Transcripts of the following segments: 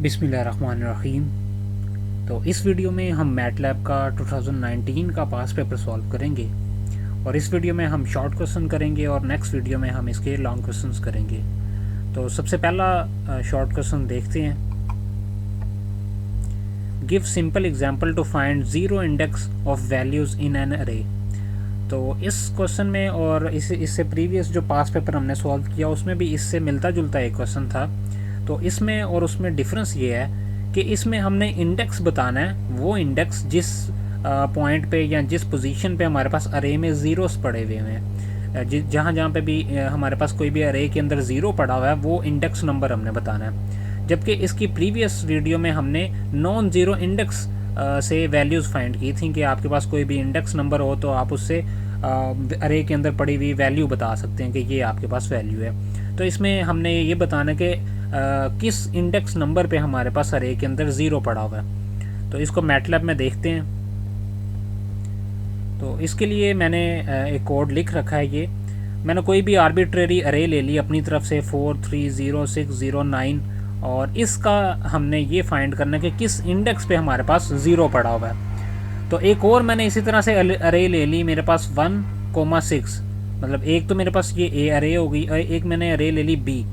बिस्मिल्लाहिर्रहमानिर्रहीम। तो इस वीडियो में हम मैटलैब का 2019 का पास पेपर सॉल्व करेंगे और इस वीडियो में हम शॉर्ट क्वेश्चन करेंगे और नेक्स्ट वीडियो में हम इसके लॉन्ग क्वेश्चंस करेंगे। तो सबसे पहला शॉर्ट क्वेश्चन देखते हैं। Give simple example to find zero index of values in an array. तो इस क्वेश्चन में और इससे प्रीवियस जो पास पेपर हमने सॉल्व किया उसमें भी इससे मिलता जुलता एक क्वेश्चन था। तो इसमें और उसमें डिफरेंस ये है कि इसमें हमने इंडेक्स बताना है, वो इंडेक्स जिस पॉइंट पे या जिस पोजीशन पे हमारे पास अरे में ज़ीरोस पड़े हुए हैं, जहाँ पे भी हमारे पास कोई भी अरे के अंदर ज़ीरो पड़ा हुआ है वो इंडेक्स नंबर हमने बताना है। जबकि इसकी प्रीवियस वीडियो में हमने नॉन ज़ीरो इंडेक्स से वैल्यूज़ फाइंड की थी कि आपके पास कोई भी इंडेक्स नंबर हो तो आप उससे अरे के अंदर पड़ी हुई वैल्यू बता सकते हैं कि ये आपके पास वैल्यू है। तो इसमें हमने ये बताना कि किस इंडेक्स नंबर पे हमारे पास अरे के अंदर ज़ीरो पड़ा हुआ है। तो इसको मैटलैब में देखते हैं। तो इसके लिए मैंने एक कोड लिख रखा है। ये मैंने कोई भी आर्बिट्रेरी अरे ले ली अपनी तरफ से 4 3 0 6 0 9 और इसका हमने ये फाइंड करना है कि किस इंडेक्स पे हमारे पास ज़ीरो पड़ा हुआ है। तो एक और मैंने इसी तरह से अरे ले ली मेरे पास 1,6, मतलब एक तो मेरे पास ये ए अरे हो गई, एक मैंने अरे ले ली बी।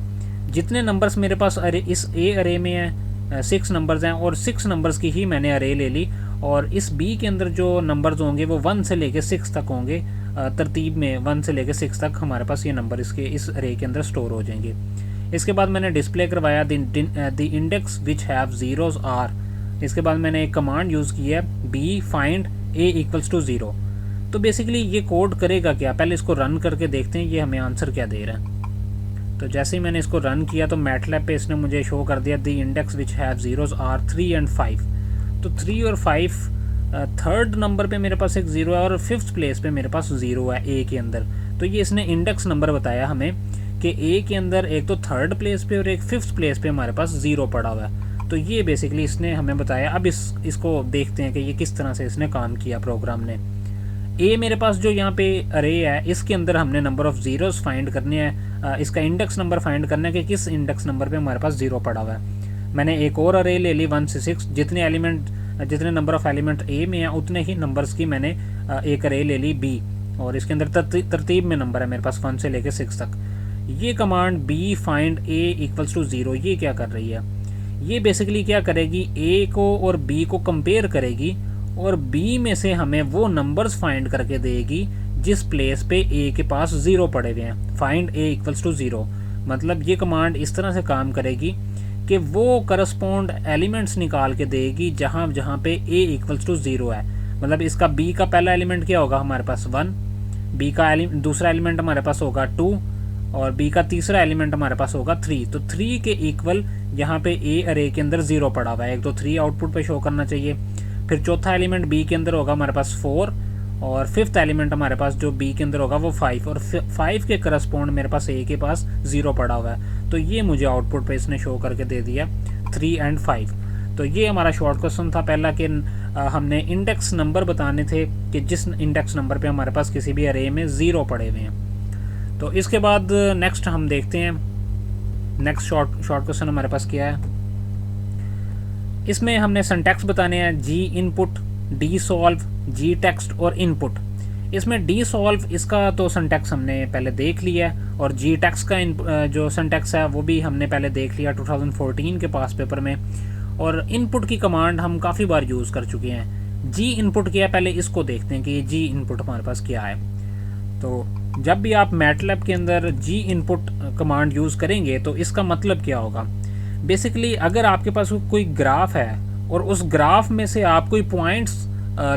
जितने नंबर्स मेरे पास अरे इस ए अरे में है 6 नंबर्स हैं और 6 नंबर्स की ही मैंने अरे ले ली और इस बी के अंदर जो नंबर्स होंगे वो 1 से लेके 6 तक होंगे। तरतीब में 1 से लेके 6 तक हमारे पास ये नंबर इसके इस अरे के अंदर स्टोर हो जाएंगे। इसके बाद मैंने डिस्प्ले करवाया the index which have zeros are. इसके बाद मैंने एक कमांड यूज़ की है B find A equals to zero. तो बेसिकली ये कोड करेगा क्या, पहले इसको रन करके देखते हैं ये हमें आंसर क्या दे रहा है। तो जैसे ही मैंने इसको रन किया तो मैटलैब पे इसने मुझे शो कर दिया the index which have zeros are 3 and 5। तो 3 और 5 थर्ड नंबर पे मेरे पास एक ज़ीरो है और फिफ्थ प्लेस पे मेरे पास ज़ीरो है ए के अंदर। तो ये इसने इंडेक्स नंबर बताया हमें कि ए के अंदर एक तो थर्ड प्लेस पे और एक फिफ्थ प्लेस पे हमारे पास ज़ीरो पड़ा हुआ है। तो ये बेसिकली इसने हमें बताया। अब इसको देखते हैं कि ये किस तरह से इसने काम किया प्रोग्राम ने। ए मेरे पास जो यहाँ पे अरे है इसके अंदर हमने नंबर ऑफ़ ज़ीरोज़ फाइंड करने हैं, इसका इंडेक्स नंबर फाइंड करना है कि किस इंडेक्स नंबर पे हमारे पास ज़ीरो पड़ा हुआ है। मैंने एक और अरे ले ली 1 से 6, जितने नंबर ऑफ़ एलिमेंट ए में हैं उतने ही नंबर्स की मैंने एक अरे ले ली बी और इसके अंदर तरतीब में नंबर है मेरे पास 1 से लेकर 6 तक। ये command B find A equals to zero ये क्या कर रही है, ये बेसिकली क्या करेगी ए को और बी को कंपेयर करेगी और बी में से हमें वो नंबर्स फाइंड करके देगी जिस प्लेस पे ए के पास ज़ीरो पड़े हुए हैं। Find A equals to zero मतलब ये कमांड इस तरह से काम करेगी कि वो करस्पॉन्ड एलिमेंट्स निकाल के देगी जहाँ जहाँ पे ए इक्वल्स टू ज़ीरो है। मतलब इसका बी का पहला एलिमेंट क्या होगा हमारे पास 1, बी का दूसरा एलिमेंट हमारे पास होगा 2 और बी का तीसरा एलिमेंट हमारे पास होगा 3। तो 3 के इक्वल यहाँ पे ए अरे के अंदर ज़ीरो पड़ा हुआ है, एक तो 3 आउटपुट पे शो करना चाहिए। फिर चौथा एलिमेंट बी के अंदर होगा हमारे पास 4 और फिफ्थ एलिमेंट हमारे पास जो बी के अंदर होगा वो 5 और 5 के करस्पॉन्ड मेरे पास ए के पास ज़ीरो पड़ा हुआ है। तो ये मुझे आउटपुट पे इसने शो करके दे दिया 3 and 5। तो ये हमारा शॉर्ट क्वेश्चन था पहला कि हमने इंडेक्स नंबर बताने थे कि जिस इंडेक्स नंबर पे हमारे पास किसी भी अरे में ज़ीरो पड़े हुए हैं। तो इसके बाद नेक्स्ट हम देखते हैं नेक्स्ट शॉर्ट क्वेश्चन हमारे पास क्या है। इसमें हमने सिंटैक्स बताने हैं जी इनपुट, डी सॉल्व, जी टेक्स्ट और इनपुट। इसमें डी सॉल्व इसका तो सिंटैक्स हमने पहले देख लिया और जी टेक्स्ट का जो सिंटैक्स है वो भी हमने पहले देख लिया 2014 के पास पेपर में। और इनपुट की कमांड हम काफ़ी बार यूज़ कर चुके हैं। जी इनपुट क्या है पहले इसको देखते हैं कि ये जी इनपुट हमारे पास क्या है। तो जब भी आप मैटलैब के अंदर जी इनपुट कमांड यूज़ करेंगे तो इसका मतलब क्या होगा। बेसिकली अगर आपके पास कोई ग्राफ है और उस ग्राफ में से आप कोई पॉइंट्स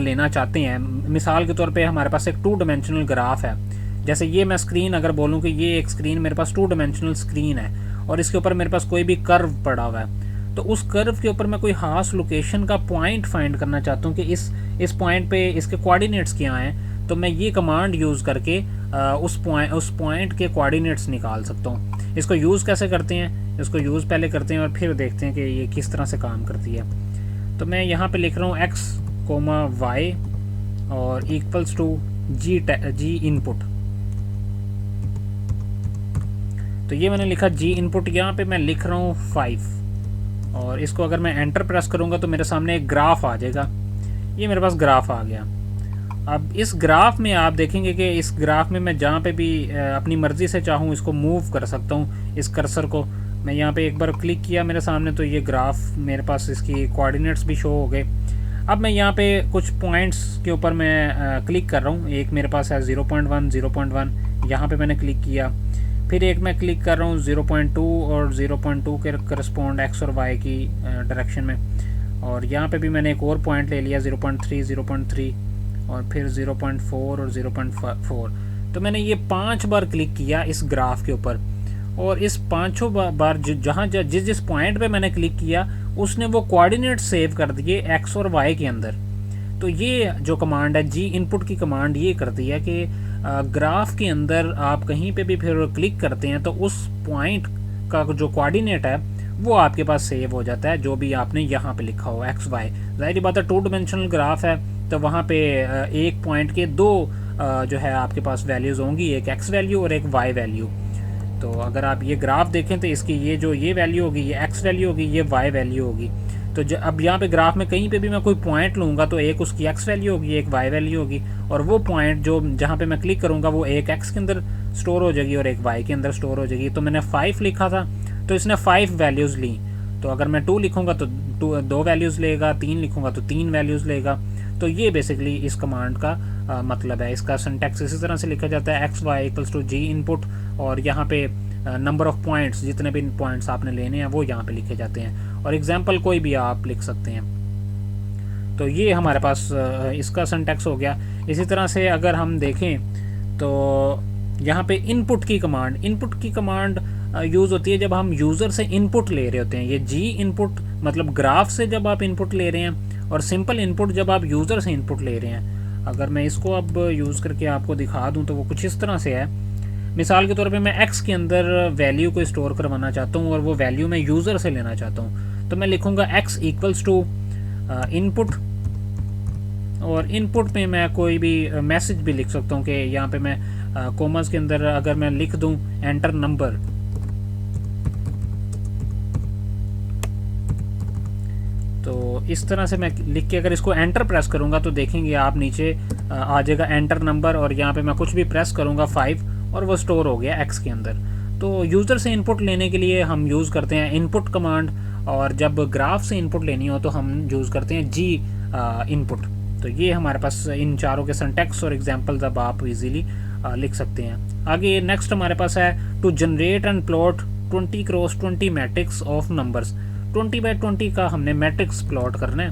लेना चाहते हैं, मिसाल के तौर पे हमारे पास एक 2 डायमेंशनल ग्राफ है। जैसे ये मैं स्क्रीन अगर बोलूँ कि ये एक स्क्रीन मेरे पास 2 डायमेंशनल स्क्रीन है और इसके ऊपर मेरे पास कोई भी कर्व पड़ा हुआ है, तो उस कर्व के ऊपर मैं कोई खास लोकेशन का पॉइंट फाइंड करना चाहता हूँ कि इस पॉइंट पे इसके कोऑर्डिनेट्स क्या हैं। तो मैं ये कमांड यूज़ करके उस पॉइंट के कोऑर्डिनेट्स निकाल सकता हूँ। इसको यूज़ कैसे करते हैं, इसको यूज़ पहले करते हैं और फिर देखते हैं कि ये किस तरह से काम करती है। तो मैं यहाँ पे लिख रहा हूँ x, y और इक्वल्स टू जी इनपुट। तो ये मैंने लिखा जी इनपुट, यहाँ पे मैं लिख रहा हूँ 5 और इसको अगर मैं एंटर प्रेस करूँगा तो मेरे सामने एक ग्राफ आ जाएगा। ये मेरे पास ग्राफ आ गया। अब इस ग्राफ में आप देखेंगे कि इस ग्राफ में मैं जहाँ पे भी अपनी मर्ज़ी से चाहूँ इसको मूव कर सकता हूँ। इस कर्सर को मैं यहाँ पे एक बार क्लिक किया मेरे सामने तो ये ग्राफ मेरे पास इसकी कोऑर्डिनेट्स भी शो हो गए। अब मैं यहाँ पे कुछ पॉइंट्स के ऊपर मैं क्लिक कर रहा हूँ। एक मेरे पास है 0.1 0.1, यहाँ पे मैंने क्लिक किया। फिर एक मैं क्लिक कर रहा हूँ 0.2 और 0.2 के करस्पॉन्ड एक्स और वाई की डायरेक्शन में। और यहाँ पे भी मैंने एक और पॉइंट ले लिया 0.3 0.3 और फिर 0.4 और 0.4। तो मैंने ये 5 बार क्लिक किया इस ग्राफ के ऊपर, और इस पांचों बार जहाँ जिस जिस पॉइंट पे मैंने क्लिक किया उसने वो कोऑर्डिनेट सेव कर दिए एक्स और वाई के अंदर। तो ये जो कमांड है जी इनपुट की कमांड ये करती है कि ग्राफ के अंदर आप कहीं पे भी फिर क्लिक करते हैं तो उस पॉइंट का जो कोऑर्डिनेट है वो आपके पास सेव हो जाता है, जो भी आपने यहाँ पे लिखा हो एक्स वाई। ज़ाहिर बात है 2 डायमेंशनल ग्राफ है तो वहाँ पे एक पॉइंट के दो जो है आपके पास वैल्यूज़ होंगी, एक एक्स वैल्यू और एक वाई वैल्यू। तो अगर आप ये ग्राफ देखें तो इसकी ये वैल्यू होगी, ये एक्स वैल्यू होगी, ये वाई वैल्यू होगी। तो अब यहाँ पे ग्राफ में कहीं पे भी मैं कोई पॉइंट लूँगा तो एक उसकी एक्स वैल्यू होगी, एक वाई वैल्यू होगी, और वो पॉइंट जो जहाँ पे मैं क्लिक करूँगा वो एक एक्स के अंदर स्टोर हो जाएगी और एक वाई के अंदर स्टोर हो जाएगी। तो मैंने 5 लिखा था तो इसने 5 वैल्यूज़ ली। तो अगर मैं 2 लिखूँगा तो 2 वैल्यूज़ लेगा, 3 लिखूँगा तो 3 वैल्यूज़ लेगा। तो ये बेसिकली इस कमांड का मतलब है। इसका सिंटैक्स इसी तरह से लिखा जाता है X Y equals to G input, और यहाँ पे नंबर ऑफ पॉइंट्स जितने भी पॉइंट्स आपने लेने हैं वो यहाँ पे लिखे जाते हैं, और एग्जांपल कोई भी आप लिख सकते हैं। तो ये हमारे पास इसका सिंटैक्स हो गया। इसी तरह से अगर हम देखें तो यहाँ पे इनपुट की कमांड यूज़ होती है जब हम यूज़र से इनपुट ले रहे होते हैं। ये जी इनपुट मतलब ग्राफ से जब आप इनपुट ले रहे हैं, और सिंपल इनपुट जब आप यूज़र से इनपुट ले रहे हैं। अगर मैं इसको अब यूज़ करके आपको दिखा दूँ तो वो कुछ इस तरह से है। मिसाल के तौर पे मैं x के अंदर वैल्यू को स्टोर करवाना चाहता हूँ और वो वैल्यू मैं यूज़र से लेना चाहता हूँ, तो मैं लिखूँगा x इक्वल्स टू इनपुट, और इनपुट में मैं कोई भी मैसेज भी लिख सकता हूँ कि यहाँ पे मैं कॉमर्स के अंदर अगर मैं लिख दूँ एंटर नंबर, तो इस तरह से मैं लिख के अगर इसको एंटर प्रेस करूँगा तो देखेंगे आप नीचे आ जाएगा एंटर नंबर, और यहाँ पे मैं कुछ भी प्रेस करूँगा 5 और वो स्टोर हो गया एक्स के अंदर। तो यूज़र से इनपुट लेने के लिए हम यूज़ करते हैं इनपुट कमांड, और जब ग्राफ से इनपुट लेनी हो तो हम यूज़ करते हैं जी इनपुट। तो ये हमारे पास इन चारों के सिंटैक्स और एग्जांपल्स अब आप इजीली लिख सकते हैं। आगे नेक्स्ट हमारे पास है to generate and plot 20x20 matrix of numbers. 20x20 का हमने मैट्रिक्स प्लॉट करना है,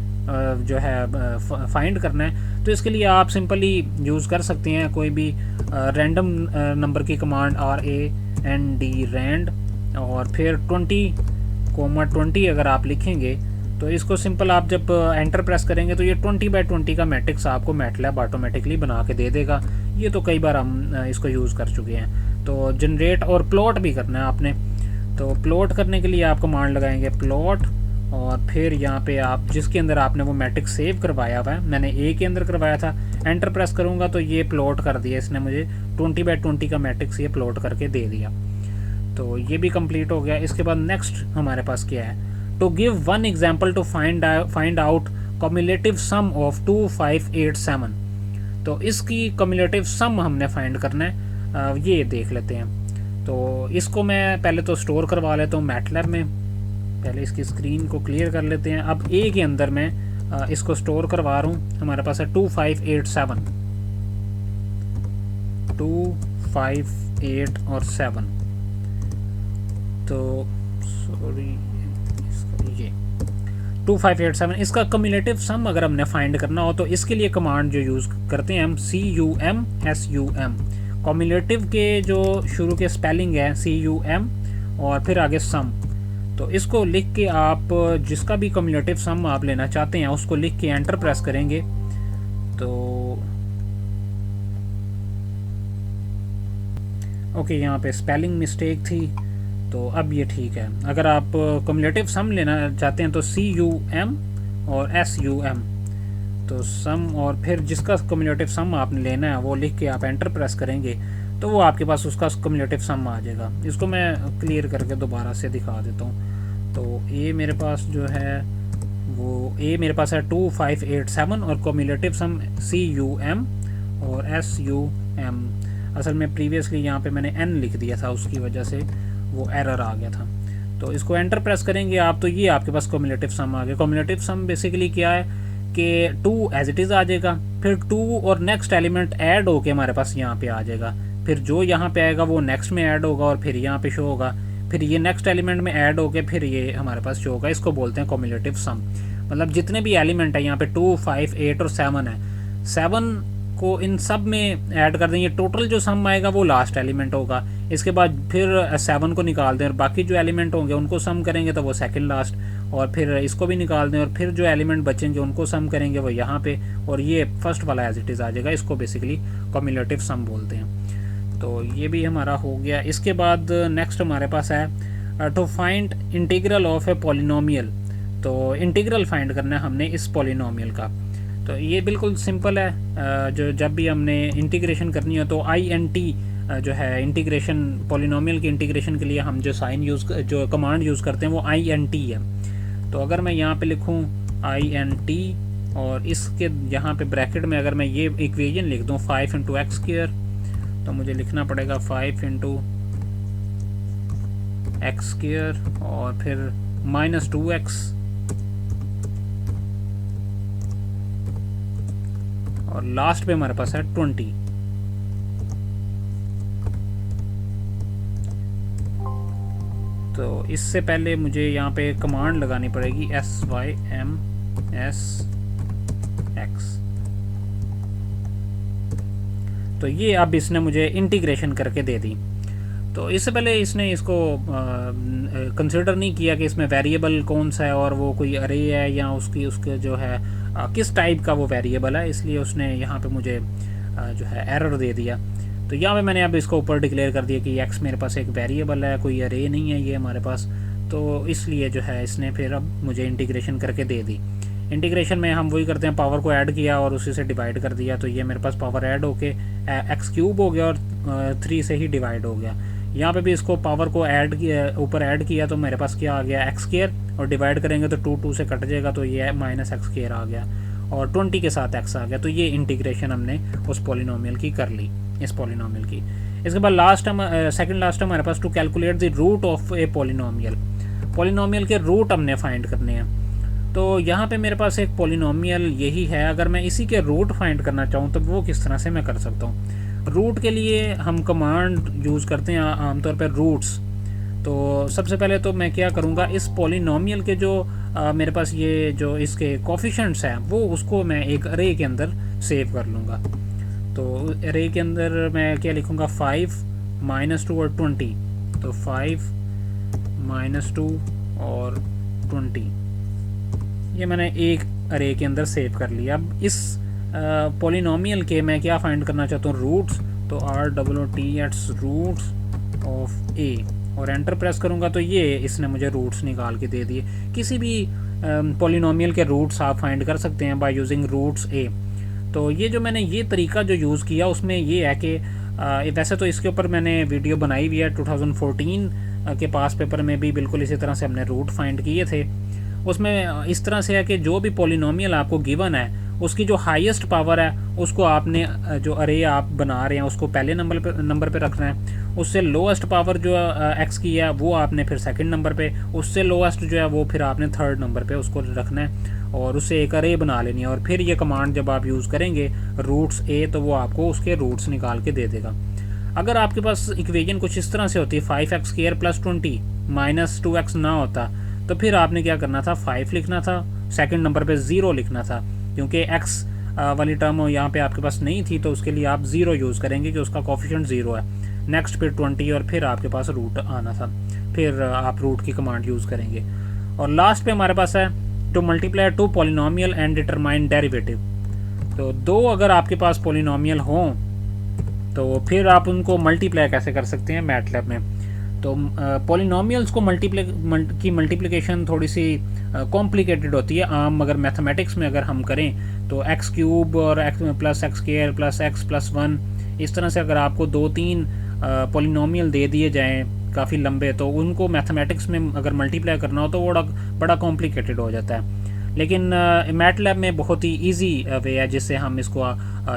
जो है फाइंड करना है। तो इसके लिए आप सिंपली यूज़ कर सकते हैं कोई भी रैंडम नंबर की कमांड RAND रैंड, और फिर 20, अगर आप लिखेंगे तो इसको सिंपल आप जब एंटर प्रेस करेंगे तो ये 20x20 का मैट्रिक्स आपको मैटलैब ऑटोमेटिकली बना के दे देगा। ये तो कई बार हम इसको यूज़ कर चुके हैं। तो जनरेट और प्लॉट भी करना है आपने। तो प्लॉट करने के लिए आप कमांड लगाएंगे प्लॉट, और फिर यहाँ पे आप जिसके अंदर आपने वो मैट्रिक्स सेव करवाया हुआ है, मैंने ए के अंदर करवाया था, एंटर प्रेस करूँगा तो ये प्लॉट कर दिया इसने मुझे 20x20 का मैट्रिक्स ये प्लॉट करके दे दिया। तो ये भी कंप्लीट हो गया। इसके बाद नेक्स्ट हमारे पास क्या है, to give one example to find out cumulative sum of 2587। तो इसकी कम्युलेटिव सम हमने फाइंड करना है, ये देख लेते हैं। तो इसको मैं पहले तो स्टोर करवा लेता हूँ मैटलैब में। पहले इसकी स्क्रीन को क्लियर कर लेते हैं। अब ए के अंदर मैं इसको स्टोर करवा रहा हूँ। हमारे पास है 2587, 2, 5, 8 और 7। तो सॉरी ये 2587 इसका कम्युलेटिव सम अगर हमने फाइंड करना हो तो इसके लिए कमांड जो यूज़ करते हैं हम CUM कम्युलेटिव के जो शुरू के स्पेलिंग है CUM और फिर आगे सम। तो इसको लिख के आप जिसका भी कम्युलेटिव सम आप लेना चाहते हैं उसको लिख के एंटर प्रेस करेंगे तो ओके, यहाँ पे स्पेलिंग मिस्टेक थी तो अब ये ठीक है। अगर आप कम्युलेटिव सम लेना चाहते हैं तो CUM और SUM, तो सम और फिर जिसका कम्युलेटिव सम आपने लेना है वो लिख के आप एंटर प्रेस करेंगे तो वो आपके पास उसका कम्युलेटिव सम आ जाएगा। इसको मैं क्लियर करके दोबारा से दिखा देता हूँ। तो ए मेरे पास जो है वो ए मेरे पास है 2587 और कम्युलेटिव सम CUM और SUM। असल में प्रीवियसली यहाँ पे मैंने n लिख दिया था, उसकी वजह से वो एरर आ गया था। तो इसको एंटर प्रेस करेंगे आप तो ये आपके पास कम्युलेटिव सम आ गया। कम्युलेटिव सम बेसिकली क्या है कि 2 एज इट इज़ आ जाएगा, फिर 2 और नेक्स्ट एलिमेंट ऐड होके हमारे पास यहाँ पे आ जाएगा, फिर जो यहाँ पे आएगा वो नेक्स्ट में ऐड होगा और फिर यहाँ पे शो होगा, फिर ये नेक्स्ट एलिमेंट में ऐड होके फिर ये हमारे पास शो होगा। इसको बोलते हैं कम्युलेटिव सम। मतलब जितने भी एलिमेंट है यहाँ पे 2, 5, 8 और 7 है, 7 को इन सब में ऐड कर देंगे, टोटल जो सम आएगा वो लास्ट एलिमेंट होगा। इसके बाद फिर 7 को निकाल दें और बाकी जो एलिमेंट होंगे उनको सम करेंगे तो वो सेकंड लास्ट, और फिर इसको भी निकाल दें और फिर जो एलिमेंट बचेंगे उनको सम करेंगे वो यहाँ पे, और ये फर्स्ट वाला एज इट इज़ आ जाएगा। इसको बेसिकली कम्युलेटिव सम बोलते हैं। तो ये भी हमारा हो गया। इसके बाद नेक्स्ट हमारे पास है to find integral of a polynomial. तो इंटीग्रल फाइंड करना है हमने इस पॉलिनोमियल का। तो ये बिल्कुल सिंपल है। जो जब भी हमने इंटीग्रेशन करनी हो तो INT जो है इंटीग्रेशन, पॉलिनोमियल की इंटीग्रेशन के लिए हम जो जो कमांड यूज़ करते हैं वो INT है। तो अगर मैं यहाँ पे लिखूँ INT और इसके यहाँ पे ब्रैकेट में अगर मैं ये इक्वेशन लिख दूँ 5 × x², तो मुझे लिखना पड़ेगा 5 × x² और फिर -2x और लास्ट पे हमारे पास है 20। तो इससे पहले मुझे यहाँ पे कमांड लगानी पड़ेगी SYMSX। तो ये अब इसने मुझे इंटीग्रेशन करके दे दी। तो इससे पहले इसने इसको कंसिडर नहीं किया कि इसमें वेरिएबल कौन सा है और वो कोई अरे है या उसके जो है किस टाइप का वो वेरिएबल है, इसलिए उसने यहाँ पे मुझे जो है एरर दे दिया। तो यहाँ पे मैंने अब इसको ऊपर डिक्लेयर कर दिया कि x मेरे पास एक वेरिएबल है, कोई अरे नहीं है ये हमारे पास। तो इसलिए जो है इसने फिर अब मुझे इंटीग्रेशन करके दे दी। इंटीग्रेशन में हम वही करते हैं, पावर को ऐड किया और उसी से डिवाइड कर दिया। तो ये मेरे पास पावर ऐड होके x³ हो गया और 3 से ही डिवाइड हो गया। यहाँ पे भी इसको पावर को ऐड किया, ऊपर ऐड किया, तो मेरे पास क्या आ गया x² और डिवाइड करेंगे तो 2 से कट जाएगा, तो ये -x² आ गया और 20 के साथ x आ गया। तो ये इंटीग्रेशन हमने उस पॉलिनोमियल की कर ली, इस पॉलिनोमियल की। इसके बाद लास्ट सेकंड लास्ट हमारे पास to calculate the root of a polynomial. Polynomial के रूट हमने फाइंड करने हैं। तो यहाँ पे मेरे पास एक पॉलिनोमियल यही है, अगर मैं इसी के रूट फाइंड करना चाहूँ तो वो किस तरह से मैं कर सकता हूँ। रूट के लिए हम कमांड यूज़ करते हैं आमतौर पर रूट्स। तो सबसे पहले तो मैं क्या करूँगा, इस पॉलिनोमियल के जो मेरे पास ये जो इसके कोफिशिएंट्स हैं वो उसको मैं एक अरे के अंदर सेव कर लूँगा। तो अरे के अंदर मैं क्या लिखूँगा 5, -2 और 20। तो 5, -2 और 20 ये मैंने एक अरे के अंदर सेव कर लिया। अब इस पॉलिनोमियल के मैं क्या फाइंड करना चाहता हूँ, रूट्स। तो ROOTS रूट्स ऑफ ए और एंटर प्रेस करूँगा तो ये इसने मुझे रूट्स निकाल के दे दिए। किसी भी पॉलिनोमियल के रूट्स आप फाइंड कर सकते हैं बाय यूजिंग रूट्स ए। तो ये जो मैंने ये तरीका जो यूज़ किया उसमें ये है कि वैसे तो इसके ऊपर मैंने वीडियो बनाई हुई है 2014 के पास पेपर में भी बिल्कुल इसी तरह से हमने रूट फाइंड किए थे। उसमें इस तरह से है कि जो भी पॉलिनोमियल आपको गिवन है उसकी जो हाईएस्ट पावर है उसको आपने जो अरे आप बना रहे हैं उसको पहले नंबर पे रखना है। उससे लोएस्ट पावर जो एक्स की है वो आपने फिर सेकंड नंबर पे, उससे लोएस्ट जो है वो फिर आपने थर्ड नंबर पे उसको रखना है और उससे एक अरे बना लेनी है। और फिर ये कमांड जब आप यूज़ करेंगे रूट्स ए तो वो आपको उसके रूट्स निकाल के दे देगा। अगर आपके पास इक्वेशन कुछ इस तरह से होती 5x² + 20 -2x ना होता तो फिर आपने क्या करना था, 5 लिखना था, सेकंड नंबर पे 0 लिखना था। क्योंकि x वाली टर्म यहाँ पे आपके पास नहीं थी तो उसके लिए आप 0 यूज़ करेंगे कि उसका कोफिशिएंट 0 है। नेक्स्ट फिर 20 और फिर आपके पास रूट आना था, फिर आप रूट की कमांड यूज़ करेंगे। और लास्ट पे हमारे पास है to multiply 2 polynomial and determine derivative. तो 2 अगर आपके पास पॉलिनोमियल हों तो फिर आप उनको मल्टीप्लाई कैसे कर सकते हैं मैटलैब में। तो पॉलिनोमियल्स को मल्टीप्लिकेशन थोड़ी सी कॉम्प्लिकेटेड होती है। आम अगर मैथमेटिक्स में अगर हम करें तो x³ और x+x² + x + 1 इस तरह से अगर आपको 2-3 पॉलिनोमियल दे दिए जाएं काफ़ी लंबे, तो उनको मैथमेटिक्स में अगर मल्टीप्लाई करना हो तो वो बड़ा कॉम्प्लिकेटेड हो जाता है। लेकिन मैटलैब में बहुत ही इजी वे है जिससे हम इसको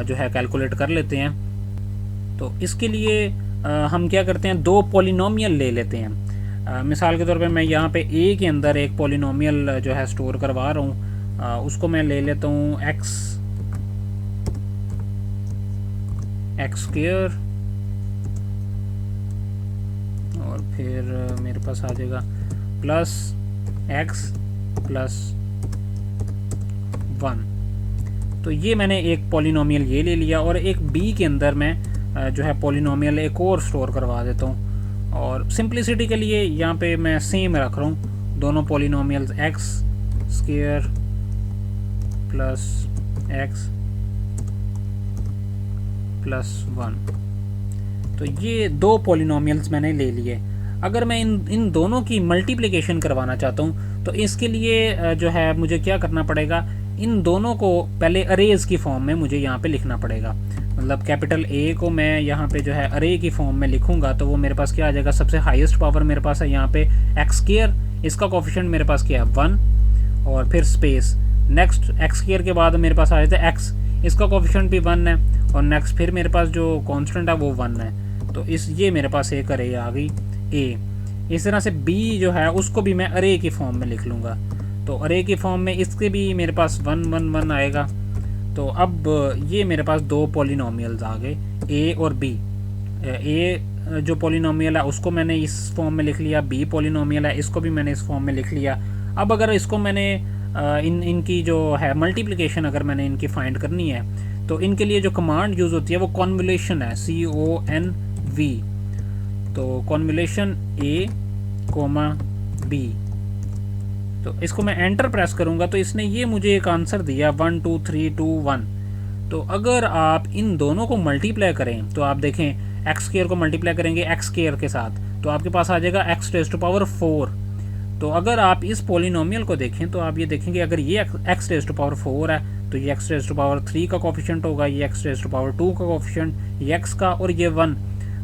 जो है कैलकुलेट कर लेते हैं। तो इसके लिए हम क्या करते हैं, दो पॉलिनोमियल ले लेते हैं। मिसाल के तौर पे मैं यहाँ पे ए के अंदर एक पॉलिनोमियल जो है स्टोर करवा रहा हूँ, उसको मैं ले लेता हूँ एक्स स्क्वायर, और फिर मेरे पास आ जाएगा प्लस एक्स प्लस 1। तो ये मैंने एक पॉलिनोमियल ये ले लिया, और एक बी के अंदर मैं जो है पॉलिनोमियल एक और स्टोर करवा देता हूँ। और सिंप्लिसिटी के लिए यहाँ पे मैं सेम रख रहा हूँ दोनों polynomials, x square plus x plus 1। तो ये दो पॉलिनोमियल्स मैंने ले लिए। अगर मैं इन दोनों की मल्टीप्लिकेशन करवाना चाहता हूँ तो इसके लिए जो है मुझे क्या करना पड़ेगा, इन दोनों को पहले अरेज की फॉर्म में मुझे यहाँ पे लिखना पड़ेगा। मतलब कैपिटल ए को मैं यहाँ पे जो है अरे की फॉर्म में लिखूंगा तो वो मेरे पास क्या आ जाएगा, सबसे हाईएस्ट पावर मेरे पास है यहाँ पे एक्स स्क्वायर, इसका कोफिशिएंट मेरे पास क्या है 1, और फिर स्पेस नेक्स्ट एक्स स्क्वायर के बाद मेरे पास आ जाता है एक्स, इसका कोफिशिएंट भी 1 है, और नेक्स्ट फिर मेरे पास जो कांस्टेंट है वो 1 है। तो ये मेरे पास एक अरे आ गई ए। इस तरह से बी जो है उसको भी मैं अरे की फॉर्म में लिख लूँगा। तो अरे की फॉर्म में इसके भी मेरे पास 1 1 1 आएगा। तो अब ये मेरे पास दो पॉलिनोमियल्स आ गए ए और बी। ए जो पॉलिनोमियल है उसको मैंने इस फॉर्म में लिख लिया, बी पॉलिनोमियल है इसको भी मैंने इस फॉर्म में लिख लिया। अब अगर इसको मैंने इनकी जो है मल्टीप्लिकेशन अगर मैंने इनकी फाइंड करनी है तो इनके लिए जो कमांड यूज़ होती है वो कॉन्वोल्यूशन है, CONV। तो कॉन्वोल्यूशन ए कोमा बी, तो इसको मैं एंटर प्रेस करूंगा तो इसने ये मुझे एक आंसर दिया 1 2 3 2 1। तो अगर आप इन दोनों को मल्टीप्लाई करें तो आप देखें एक्स स्क्वायर को मल्टीप्लाई करेंगे एक्स स्क्वायर के साथ तो आपके पास आ जाएगा x रेज़ टू पावर 4। तो अगर आप इस पॉलिनोमियल को देखें तो आप ये देखेंगे अगर ये x रेज़ टू पावर 4 है तो ये x रेज़ टू पावर 3 का कोफिशिएंट होगा, ये x रेज़ टू पावर 2 का कोफिशिएंट, ये x का, और ये 1।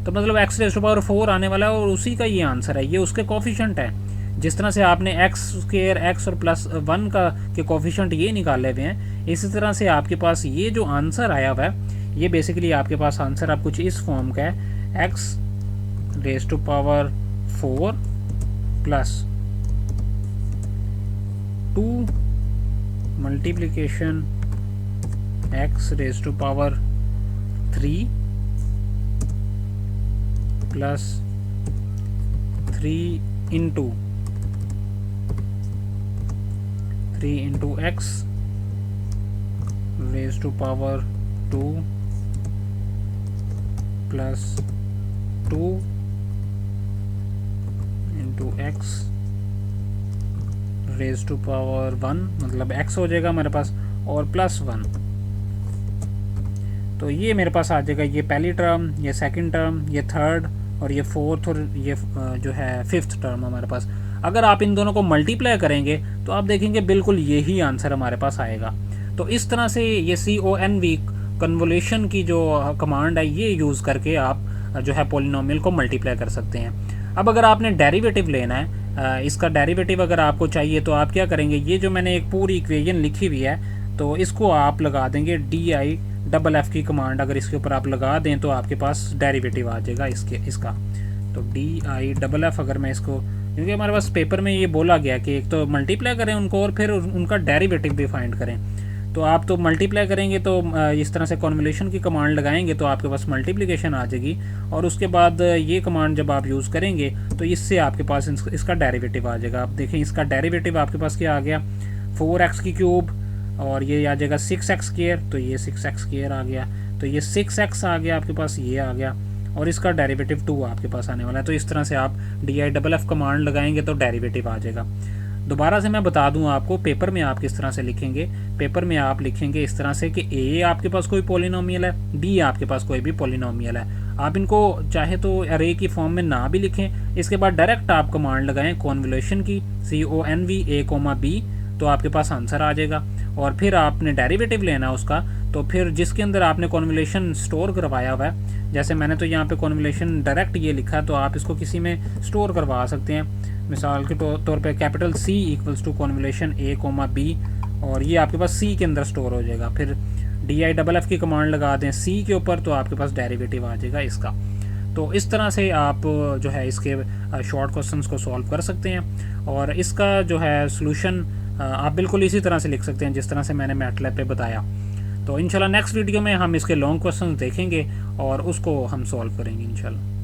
तो मतलब x रेज़ टू पावर 4 आने वाला है और उसी का ये आंसर है, ये उसके कोफिशिएंट है। जिस तरह से आपने एक्स स्क्वायर एक्स और प्लस 1 का के कोफिशिएंट ये निकाले हुए हैं, इसी तरह से आपके पास ये जो आंसर आया हुआ है ये बेसिकली आपके पास आंसर आप कुछ इस फॉर्म का है, X raise to power 4 plus 2 multiplication X raise to power 3 plus 3 into 3 into X raise to power 2 plus 2 into X raise to power 1, मतलब x हो जाएगा मेरे पास, और प्लस 1। तो ये मेरे पास आ जाएगा ये पहली टर्म, ये सेकंड टर्म, ये थर्ड, और ये फोर्थ, और ये जो है फिफ्थ टर्म हमारे पास। अगर आप इन दोनों को मल्टीप्लाई करेंगे तो आप देखेंगे बिल्कुल यही आंसर हमारे पास आएगा। तो इस तरह से ये CONV कन्वोल्यूशन की जो कमांड है ये यूज़ करके आप जो है पॉलिनोमियल को मल्टीप्लाई कर सकते हैं। अब अगर आपने डेरिवेटिव लेना है, इसका डेरिवेटिव अगर आपको चाहिए तो आप क्या करेंगे, ये जो मैंने एक पूरी इक्वेशन लिखी हुई है तो इसको आप लगा देंगे DIFF की कमांड अगर इसके ऊपर आप लगा दें तो आपके पास डेरिवेटिव आ जाएगा इसका। तो DIFF अगर मैं इसको, क्योंकि हमारे पास पेपर में ये बोला गया कि एक तो मल्टीप्लाई करें उनको और फिर उनका डेरिवेटिव भी फाइंड करें। तो आप तो मल्टीप्लाई करेंगे तो इस तरह से कॉन्वोल्यूशन की कमांड लगाएंगे तो आपके पास मल्टीप्लिकेशन आ जाएगी, और उसके बाद ये कमांड जब आप यूज़ करेंगे तो इससे आपके पास इसका डेरिवेटिव आ जाएगा। आप देखें इसका डेरिवेटिव आपके पास क्या आ गया, 4x की क्यूब, और ये आ जाएगा 6x स्क्वायर, तो ये 6x स्क्वायर आ गया, तो ये 6x आ गया आपके पास, ये आ गया, और इसका डेरिवेटिव 2 आपके पास आने वाला है। तो इस तरह से आप DIFF कमांड लगाएंगे तो डेरिवेटिव आ जाएगा। दोबारा से मैं बता दूं आपको पेपर में आप किस तरह से लिखेंगे। पेपर में आप लिखेंगे इस तरह से कि A आपके पास कोई पॉलिनोमियल है, B आपके पास कोई भी पॉलिनोमियल है। आप इनको चाहे तो अरे की फॉर्म में ना भी लिखें, इसके बाद डायरेक्ट आप कमांड लगाएं कॉन्वोल्यूशन की CONV A, B, तो आपके पास आंसर आ जाएगा। और फिर आपने डेरिवेटिव लेना उसका, तो फिर जिसके अंदर आपने कॉन्वोल्यूशन स्टोर करवाया हुआ है, जैसे मैंने तो यहाँ पे कॉन्वोल्यूशन डायरेक्ट ये लिखा है, तो आप इसको किसी में स्टोर करवा सकते हैं। मिसाल के तौर पे capital C equals to convolution A, B, और ये आपके पास C के अंदर स्टोर हो जाएगा। फिर DIFF की कमांड लगा दें C के ऊपर, तो आपके पास डेरिवेटिव आ जाएगा इसका। तो इस तरह से आप जो है इसके शॉर्ट क्वेश्चंस को सॉल्व कर सकते हैं, और इसका जो है सॉल्यूशन आप बिल्कुल इसी तरह से लिख सकते हैं जिस तरह से मैंने मैटलैब पे बताया। तो इंशाल्लाह नेक्स्ट वीडियो में हम इसके लॉन्ग क्वेश्चंस देखेंगे और उसको हम सॉल्व करेंगे इंशाल्लाह।